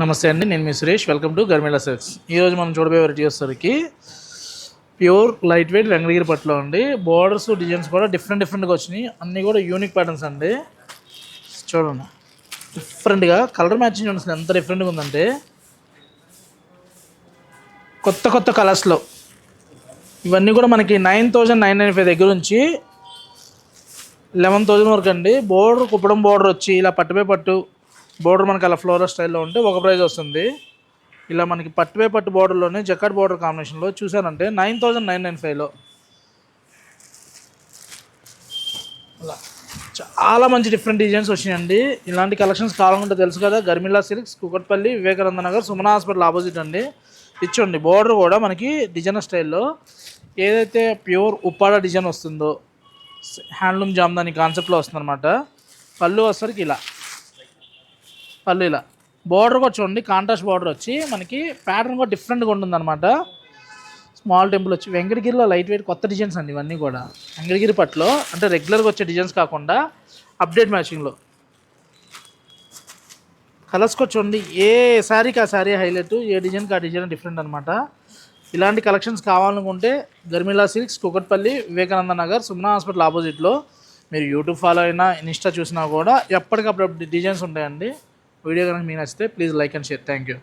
నమస్తే అండి, నేను మీ Suresh. Welcome to Garmila silks. ఈరోజు మనం చూడబోయే వెరైటీ వచ్చేసరికి ప్యూర్ లైట్ వెయిట్ వెంకటగిరి పట్టులో అండి. బోర్డర్స్ డిజైన్స్ కూడా డిఫరెంట్గా వచ్చినాయి. అన్నీ కూడా యూనిక్ ప్యాటర్న్స్ అండి. చూడండి, డిఫరెంట్గా కలర్ మ్యాచింగ్ చూడండి ఎంత డిఫరెంట్గా ఉందంటే, కొత్త కలర్స్లో ఇవన్నీ కూడా మనకి 9,995 దగ్గర నుంచి 11,000 వరకు అండి. బోర్డర్ కుప్పడం బోర్డర్ వచ్చి ఇలా పట్టుపై పట్టు బోర్డర్ మనకి అలా ఫ్లోరల్ స్టైల్లో ఉంటే ఒక ప్రైజ్ వస్తుంది. ఇలా మనకి పట్టుపై పట్టు బోర్డర్లోనే జకాట్ బోర్డర్ కాంబినేషన్లో చూసానంటే 9,995లో అలా చాలా మంచి డిఫరెంట్ డిజైన్స్ వచ్చినాయండి. ఇలాంటి కలెక్షన్స్ కావాలంటే తెలుసు కదా, Garmila silks, Kukatpally, Vivekananda Nagar, Sumana hospital opposite అండి. ఇచ్చండి బోర్డర్ కూడా మనకి డిజైనర్ స్టైల్లో ఏదైతే ప్యూర్ ఉప్పాడ డిజైన్ వస్తుందో హ్యాండ్లూమ్ జామ్దాని కాన్సెప్ట్లో వస్తుందన్నమాట. పళ్ళు వచ్చరికి ఇలా పళ్ళు ఇలా బోర్డర్ కూడా చూడండి, కాంట్రాస్ట్ బోర్డర్ వచ్చి మనకి ప్యాటర్న్ కూడా డిఫరెంట్గా ఉంటుందన్నమాట. స్మాల్ టెంపుల్ వచ్చి వెంకటగిరిలో లైట్ వెయిట్ కొత్త డిజైన్స్ అండి. ఇవన్నీ కూడా వెంకటగిరి పట్టులో అంటే రెగ్యులర్గా వచ్చే డిజైన్స్ కాకుండా అప్డేట్ మ్యాచింగ్లో కలర్స్ కూడా చూడండి. ఏ శారీకి ఆ శారీ హైలైట్, ఏ డిజైన్కి ఆ డిజైన్ డిఫరెంట్ అనమాట. ఇలాంటి కలెక్షన్స్ కావాలనుకుంటే గర్మిలా సిల్క్స్, కుకట్పల్లి, వివేకానంద నగర్, సుమన హాస్పిటల్ ఆపోజిట్లో మీరు యూట్యూబ్ ఫాలో అయినా, ఇన్స్టా చూసినా కూడా ఎప్పటికప్పుడు డిజైన్స్ ఉంటాయండి. వీడియో కనుక మీకు నచ్చితే please like and share. Thank you.